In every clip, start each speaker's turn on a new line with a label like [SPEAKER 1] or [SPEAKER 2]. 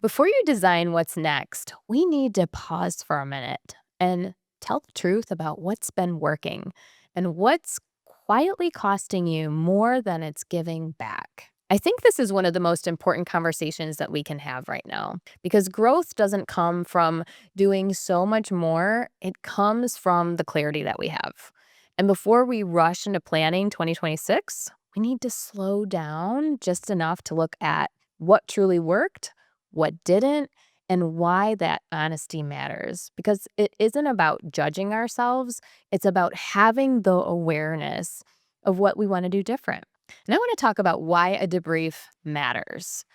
[SPEAKER 1] Before you design what's next, we need to pause for a minute and tell the truth about what's been working and what's quietly costing you more than it's giving back. I think this is one of the most important conversations that we can have right now because growth doesn't come from doing so much more, it comes from the clarity that we have. And before we rush into planning 2026, we need to slow down just enough to look at what truly worked, what didn't, and why that honesty matters. Because it isn't about judging ourselves, it's about having the awareness of what we want to do different. And I want to talk about why a debrief matters.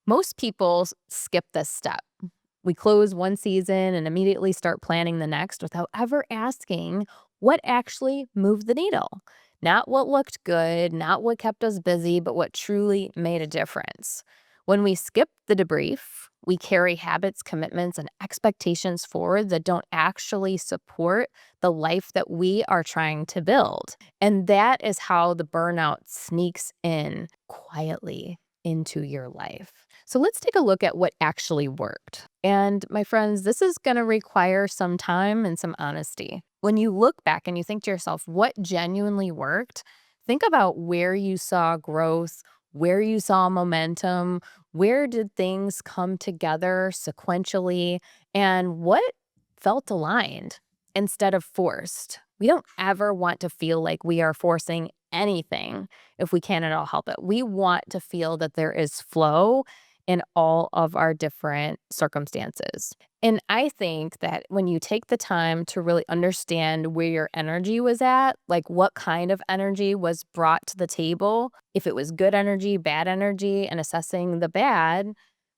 [SPEAKER 1] Most people skip this step. We close one season and immediately start planning the next without ever asking what actually moved the needle. Not what looked good, not what kept us busy, but what truly made a difference. When we skip the debrief, we carry habits, commitments, and expectations forward that don't actually support the life that we are trying to build. And that is how the burnout sneaks in quietly into your life. So let's take a look at what actually worked. And my friends, this is going to require some time and some honesty. When you look back and you think to yourself, what genuinely worked? Think about where you saw growth, where you saw momentum, where did things come together sequentially, and what felt aligned instead of forced. We don't ever want to feel like we are forcing anything if we can at all help it. We want to feel that there is flow in all of our different circumstances. And I think that when you take the time to really understand where your energy was at, like what kind of energy was brought to the table, if it was good energy, bad energy, and assessing the bad,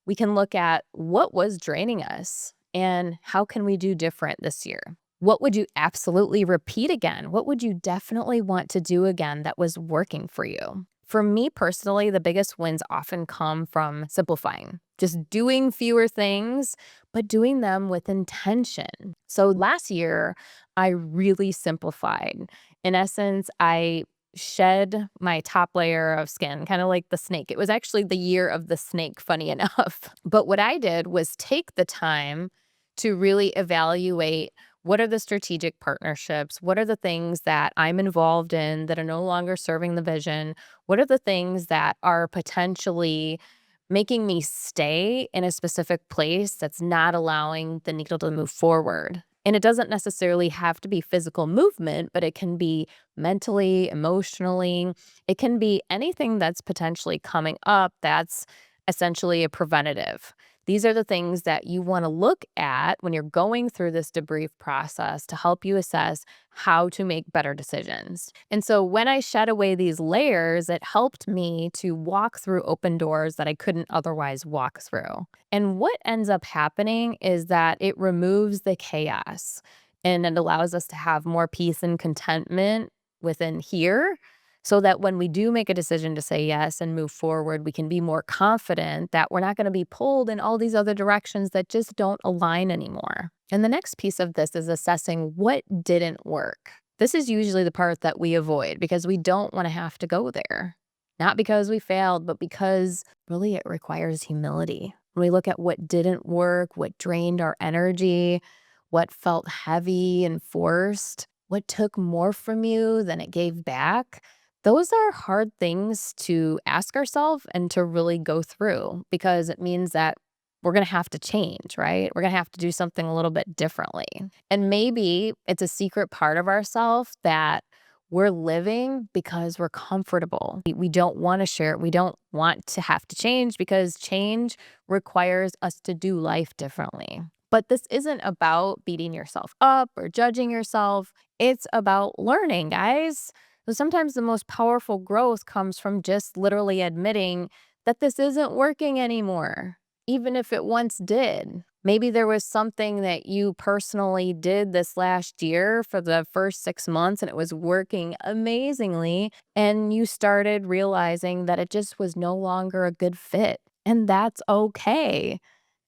[SPEAKER 1] we can look at what was draining us and how can we do different this year. What would you absolutely repeat again? What would you definitely want to do again that was working for you? For me personally, the biggest wins often come from simplifying, just doing fewer things, but doing them with intention. So last year, I really simplified. In essence, I shed my top layer of skin, kind of like the snake. It was actually the year of the snake, funny enough. But what I did was take the time to really evaluate what are the strategic partnerships? What are the things that I'm involved in that are no longer serving the vision? What are the things that are potentially making me stay in a specific place that's not allowing the needle to move forward? And it doesn't necessarily have to be physical movement, but it can be mentally, emotionally. It can be anything that's potentially coming up that's essentially a preventative. These are the things that you want to look at when you're going through this debrief process to help you assess how to make better decisions. And so when I shed away these layers, it helped me to walk through open doors that I couldn't otherwise walk through. And what ends up happening is that it removes the chaos and it allows us to have more peace and contentment within here so that when we do make a decision to say yes and move forward, we can be more confident that we're not going to be pulled in all these other directions that just don't align anymore. And the next piece of this is assessing what didn't work. This is usually the part that we avoid because we don't want to have to go there. Not because we failed, but because really it requires humility. When we look at what didn't work, what drained our energy, what felt heavy and forced, what took more from you than it gave back, those are hard things to ask ourselves and to really go through because it means that we're going to have to change, right? We're going to have to do something a little bit differently. And maybe it's a secret part of ourselves that we're living because we're comfortable. We don't want to share it. We don't want to have to change because change requires us to do life differently. But this isn't about beating yourself up or judging yourself. It's about learning, guys. So sometimes the most powerful growth comes from just literally admitting that this isn't working anymore, even if it once did. Maybe there was something that you personally did this last year for the first 6 months and it was working amazingly. And you started realizing that it just was no longer a good fit. And that's okay.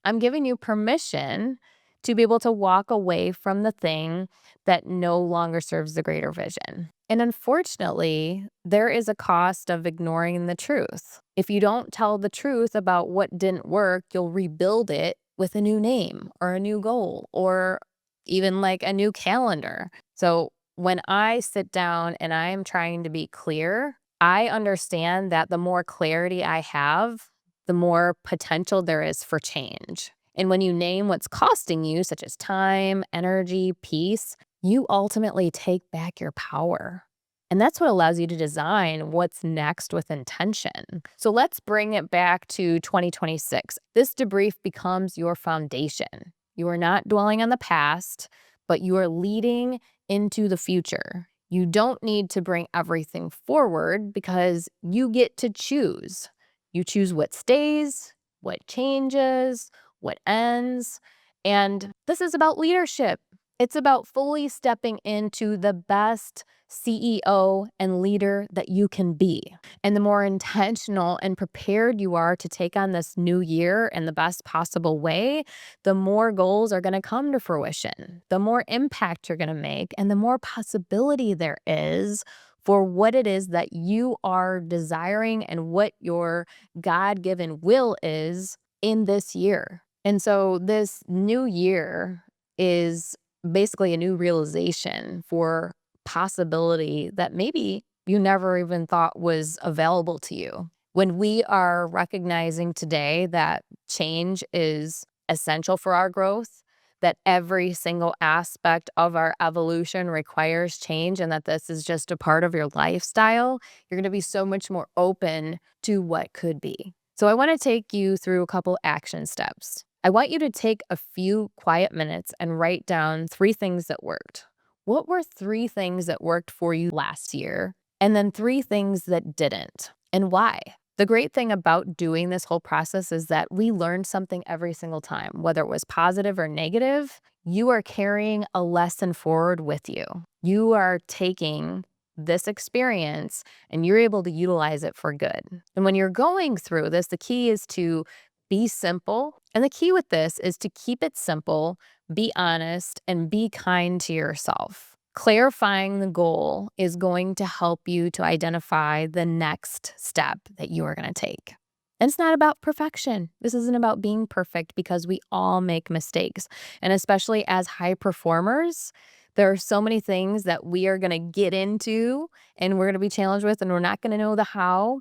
[SPEAKER 1] I'm giving you permission to be able to walk away from the thing that no longer serves the greater vision. And unfortunately, there is a cost of ignoring the truth. If you don't tell the truth about what didn't work, you'll rebuild it with a new name or a new goal or even like a new calendar. So when I sit down and I am trying to be clear, I understand that the more clarity I have, the more potential there is for change. And when you name what's costing you, such as time, energy, peace, you ultimately take back your power. And that's what allows you to design what's next with intention. So let's bring it back to 2026. This debrief becomes your foundation. You are not dwelling on the past, but you are leading into the future. You don't need to bring everything forward because you get to choose. You choose what stays, what changes, what ends. And this is about leadership. It's about fully stepping into the best CEO and leader that you can be. And the more intentional and prepared you are to take on this new year in the best possible way, the more goals are going to come to fruition, the more impact you're going to make, and the more possibility there is for what it is that you are desiring and what your God given will is in this year. And so this new year is basically a new realization for possibility that maybe you never even thought was available to you. When we are recognizing today that change is essential for our growth, that every single aspect of our evolution requires change, and that this is just a part of your lifestyle, you're going to be so much more open to what could be. So, I want to take you through a couple action steps. I want you to take a few quiet minutes and write down 3 things that worked. What were 3 things that worked for you last year? And then 3 things that didn't, and why? The great thing about doing this whole process is that we learn something every single time, whether it was positive or negative. You are carrying a lesson forward with you. You are taking this experience and you're able to utilize it for good. And when you're going through this, the key is to be simple. And the key with this is to keep it simple, be honest, and be kind to yourself. Clarifying the goal is going to help you to identify the next step that you are going to take. And it's not about perfection. This isn't about being perfect because we all make mistakes. And especially as high performers, there are so many things that we are going to get into and we're going to be challenged with, and we're not going to know the how.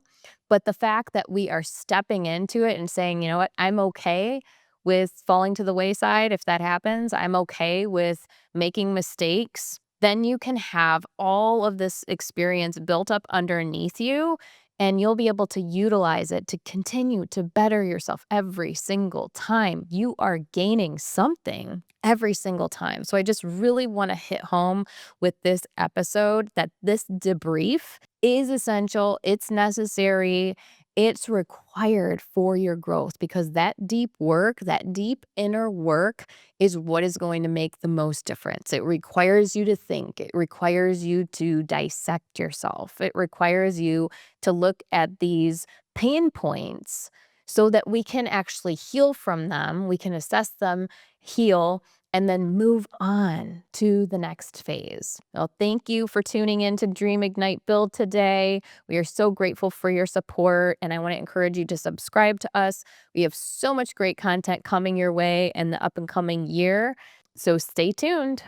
[SPEAKER 1] But the fact that we are stepping into it and saying, you know what, I'm okay with falling to the wayside if that happens. I'm okay with making mistakes. Then you can have all of this experience built up underneath you, and you'll be able to utilize it to continue to better yourself every single time. You are gaining something every single time. So I just really want to hit home with this episode that this debrief is essential, it's necessary, it's required for your growth, because that deep work, that deep inner work is what is going to make the most difference. It requires you to think, it requires you to dissect yourself, it requires you to look at these pain points so that we can actually heal from them, we can assess them, heal, and then move on to the next phase. Well, thank you for tuning in to Dream Ignite Build today. We are so grateful for your support, and I want to encourage you to subscribe to us. We have so much great content coming your way in the up and coming year, so stay tuned.